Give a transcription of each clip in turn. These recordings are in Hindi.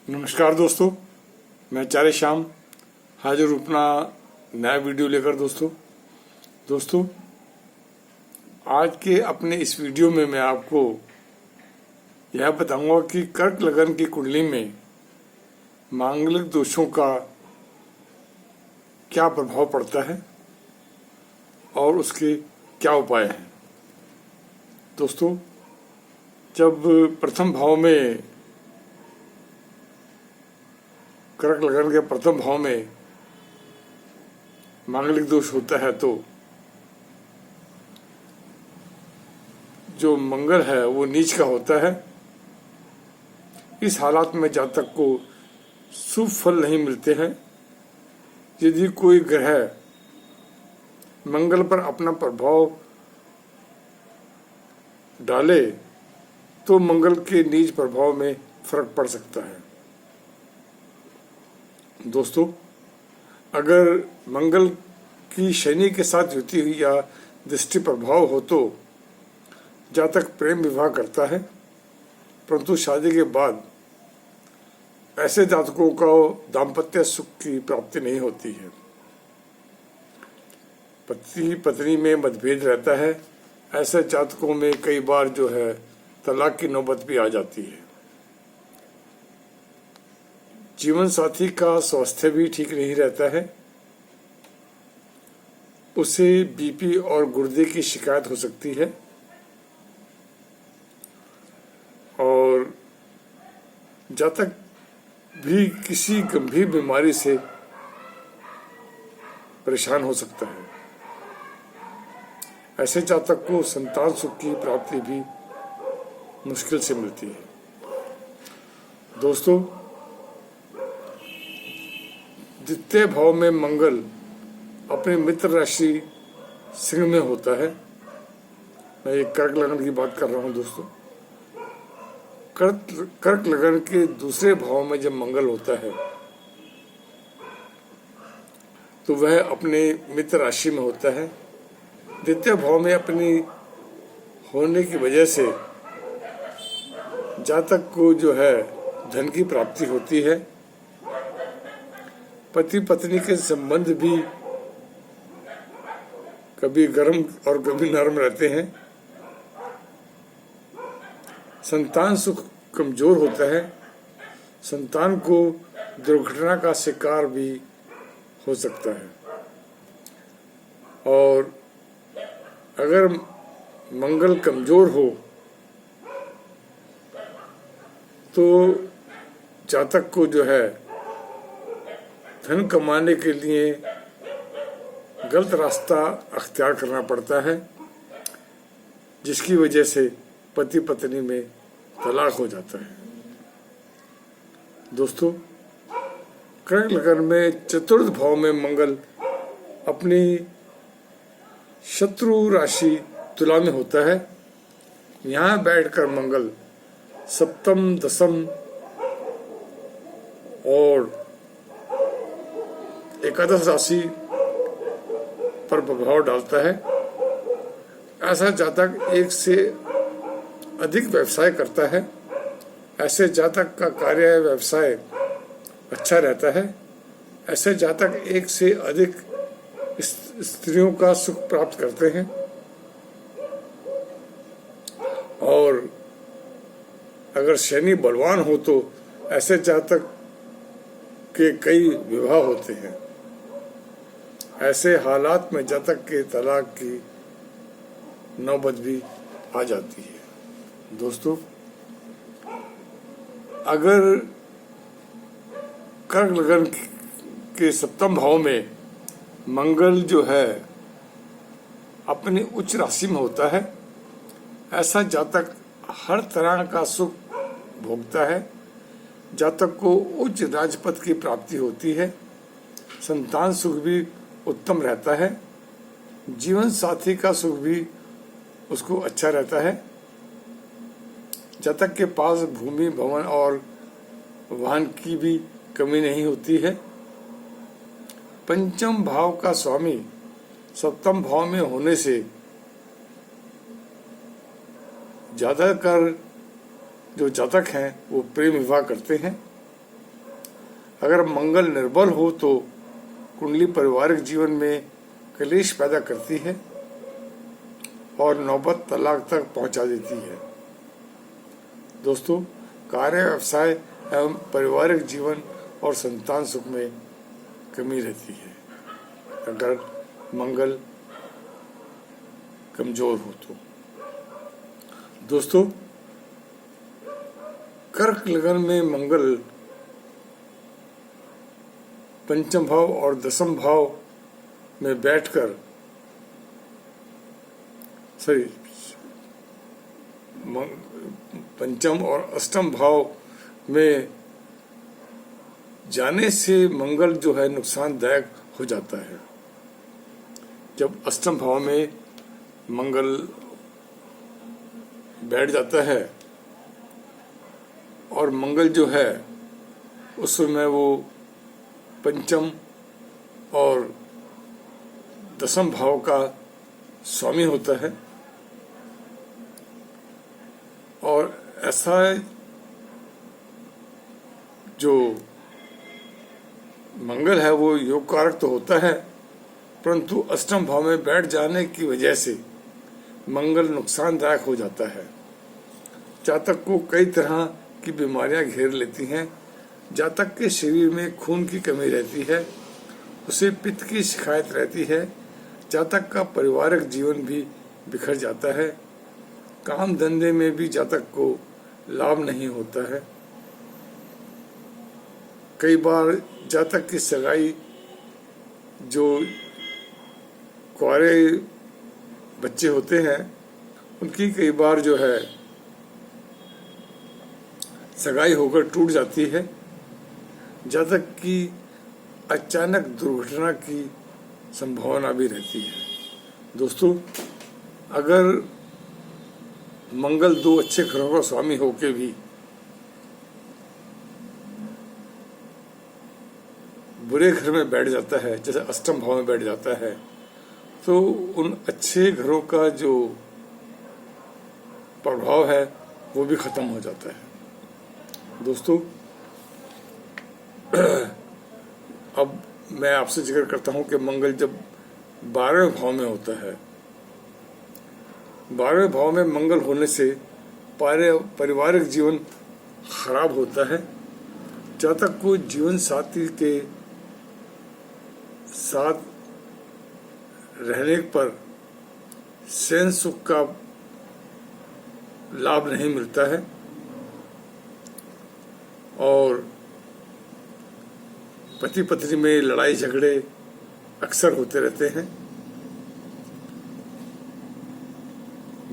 नमस्कार दोस्तों, मैं आचार्य श्याम हाजिर अपना नया वीडियो लेकर। दोस्तों आज के अपने इस वीडियो में मैं आपको यह बताऊंगा कि कर्क लगन की कुंडली में मांगलिक दोषों का क्या प्रभाव पड़ता है और उसके क्या उपाय हैं। दोस्तों, जब प्रथम भाव में कर्क लगन के प्रथम भाव में मांगलिक दोष होता है तो जो मंगल है वो नीच का होता है। इस हालात में जातक को शुभ फल नहीं मिलते हैं। यदि कोई ग्रह मंगल पर अपना प्रभाव डाले तो मंगल के नीच प्रभाव में फर्क पड़ सकता है। दोस्तों, अगर मंगल की शनि के साथ युति हुई या दृष्टि प्रभाव हो तो जातक प्रेम विवाह करता है, परंतु शादी के बाद ऐसे जातकों को दाम्पत्य सुख की प्राप्ति नहीं होती है। पति पत्नी में मतभेद रहता है। ऐसे जातकों में कई बार जो है तलाक की नौबत भी आ जाती है। जीवन साथी का स्वास्थ्य भी ठीक नहीं रहता है। उसे बीपी और गुर्दे की शिकायत हो सकती है और जातक भी किसी गंभीर बीमारी से परेशान हो सकता है। ऐसे जातक को संतान सुख की प्राप्ति भी मुश्किल से मिलती है। दोस्तों, द्वितीय भाव में मंगल अपने मित्र राशि सिंह में होता है। मैं एक कर्क लगन की बात कर रहा हूं। दोस्तों, कर्क लगन के दूसरे भाव में जब मंगल होता है तो वह अपने मित्र राशि में होता है। द्वितीय भाव में अपनी होने की वजह से जातक को जो है धन की प्राप्ति होती है। पति पत्नी के संबंध भी कभी गर्म और कभी नरम रहते हैं। संतान सुख कमजोर होता है। संतान को दुर्घटना का शिकार भी हो सकता है। और अगर मंगल कमजोर हो तो जातक को जो है धन कमाने के लिए गलत रास्ता अख्तियार करना पड़ता है, जिसकी वजह से पति पत्नी में तलाक हो जाता है। दोस्तों, कर्क लगन में चतुर्थ भाव में मंगल अपनी शत्रु राशि तुला में होता है। यहाँ बैठकर मंगल सप्तम, दसम और एकादश राशि पर प्रभाव डालता है। ऐसा जातक एक से अधिक व्यवसाय करता है। ऐसे जातक का कार्य व्यवसाय अच्छा रहता है। ऐसे जातक एक से अधिक स्त्रियों का सुख प्राप्त करते हैं और अगर शनि बलवान हो तो ऐसे जातक के कई विवाह होते हैं। ऐसे हालात में जातक के तलाक की नौबत भी आ जाती है। दोस्तों, अगर कर्क लगन के सप्तम भाव में मंगल जो है अपनी उच्च राशि में होता है, ऐसा जातक हर तरह का सुख भोगता है। जातक को उच्च राजपद की प्राप्ति होती है। संतान सुख भी उत्तम रहता है। जीवन साथी का सुख भी उसको अच्छा रहता है। जातक के पास भूमि, भवन और वाहन की भी कमी नहीं होती है। पंचम भाव का स्वामी सप्तम भाव में होने से ज्यादातर जो जातक हैं वो प्रेम विवाह करते हैं। अगर मंगल निर्बल हो तो कुंडली पारिवारिक जीवन में कलेश पैदा करती है और नौबत तलाक तक पहुंचा देती है। दोस्तों, कार्य, व्यवसाय एवं पारिवारिक जीवन और संतान सुख में कमी रहती है अगर मंगल कमजोर हो तो। दोस्तों, कर्क लगन में मंगल पंचम भाव और दसम भाव में बैठकर पंचम और अष्टम भाव में जाने से मंगल जो है नुकसानदायक हो जाता है। जब अष्टम भाव में मंगल बैठ जाता है और मंगल जो है उस समय वो पंचम और दसम भाव का स्वामी होता है और ऐसा जो मंगल है वो योग कारक तो होता है, परंतु अष्टम भाव में बैठ जाने की वजह से मंगल नुकसानदायक हो जाता है। जातक को कई तरह की बीमारियां घेर लेती हैं। जातक के शरीर में खून की कमी रहती है, उसे पित्त की शिकायत रहती है। जातक का पारिवारिक जीवन भी बिखर जाता है। काम धंधे में भी जातक को लाभ नहीं होता है। कई बार जातक की सगाई, जो कुंवारे बच्चे होते हैं उनकी कई बार जो है सगाई होकर टूट जाती है। जातक की अचानक दुर्घटना की संभावना भी रहती है। दोस्तों, अगर मंगल दो अच्छे ग्रहों का स्वामी होके भी बुरे घर में बैठ जाता है, जैसे अष्टम भाव में बैठ जाता है, तो उन अच्छे घरों का जो प्रभाव है वो भी खत्म हो जाता है। दोस्तों, अब मैं आपसे जिक्र करता हूं कि मंगल जब 12वें भाव में होता है, 12वें भाव में मंगल होने से पारिवारिक जीवन खराब होता है। जातक को जीवन साथी के साथ रहने पर सहन सुख का लाभ नहीं मिलता है और पति पत्नी में लड़ाई झगड़े अक्सर होते रहते हैं।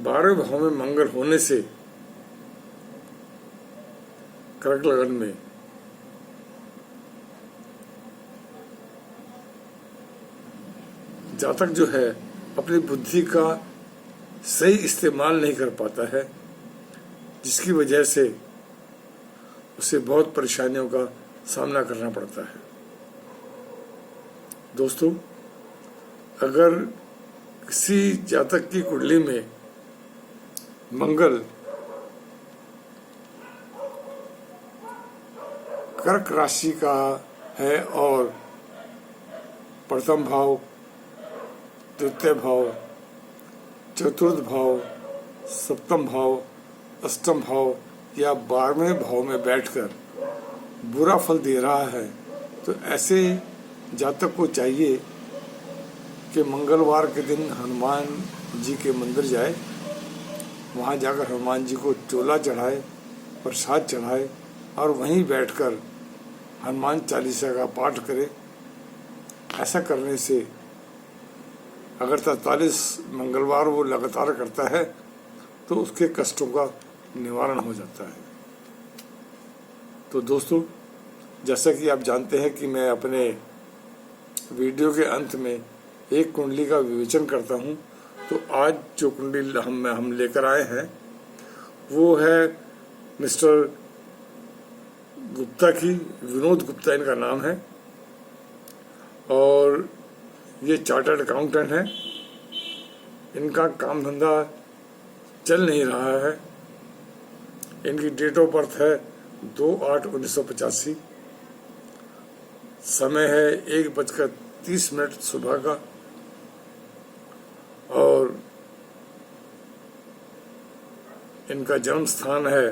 12वें भाव में मंगल होने से कर्क लगन में जातक जो है अपनी बुद्धि का सही इस्तेमाल नहीं कर पाता है, जिसकी वजह से उसे बहुत परेशानियों का सामना करना पड़ता है। दोस्तों, अगर किसी जातक की कुंडली में मंगल कर्क राशि का है और प्रथम भाव, तृतीय भाव, चतुर्थ भाव, सप्तम भाव, अष्टम भाव या 12वें भाव में बैठकर बुरा फल दे रहा है, तो ऐसे जातक को चाहिए कि मंगलवार के दिन हनुमान जी के मंदिर जाए, वहाँ जाकर हनुमान जी को चोला चढ़ाए, प्रसाद चढ़ाए और वहीं बैठकर हनुमान चालीसा का पाठ करे। ऐसा करने से अगर 43 मंगलवार वो लगातार करता है तो उसके कष्टों का निवारण हो जाता है। तो दोस्तों, जैसा कि आप जानते हैं कि मैं अपने वीडियो के अंत में एक कुंडली का विवेचन करता हूं, तो आज जो कुंडली हम लेकर आए हैं वो है मिस्टर गुप्ता की, विनोद गुप्ता इनका नाम है और ये चार्टर्ड अकाउंटेंट हैं। इनका काम धंधा चल नहीं रहा है। इनकी डेट ऑफ बर्थ है 2/8/1985 समय है 1:30 सुबह का और इनका जन्म स्थान है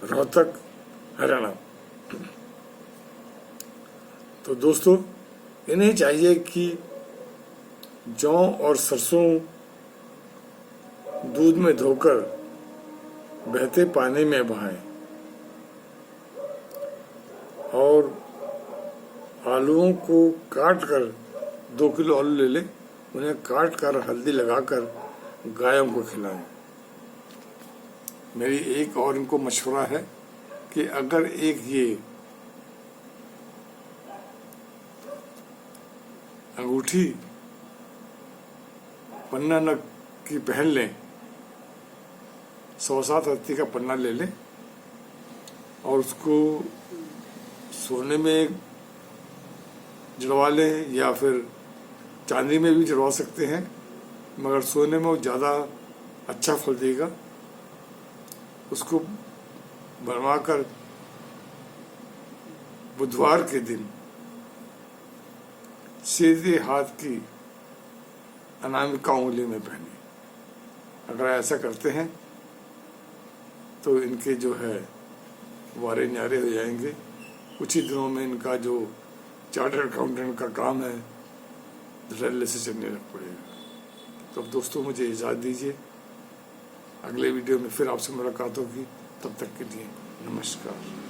रोहतक, हरियाणा। तो दोस्तों, इन्हें चाहिए कि जौ और सरसों दूध में धोकर बहते पानी में बहाएं और आलूओं को काट कर 2 किलो आलू ले लें, उन्हें काट कर हल्दी लगाकर गायों को खिलाएं। मेरी एक और इनको मशवरा है कि अगर एक ये अंगूठी पन्ना नग की पहन लें, 107 रत्ती का पन्ना ले लें और उसको सोने में जड़वा लें या फिर चांदी में भी जड़वा सकते हैं, मगर सोने में वो ज़्यादा अच्छा फल देगा। उसको बनवाकर बुधवार के दिन सीधे हाथ की अनामिका उंगली में पहने। अगर ऐसा करते हैं तो इनके जो है वारे न्यारे हो जाएंगे। कुछ ही दिनों में इनका जो चार्टर्ड अकाउंटेंट का काम है धड़ल्ले से चलने लग पड़ेगा। तो अब दोस्तों, मुझे इजाज़त दीजिए, अगले वीडियो में फिर आपसे मुलाकात होगी। तब तक के लिए नमस्कार।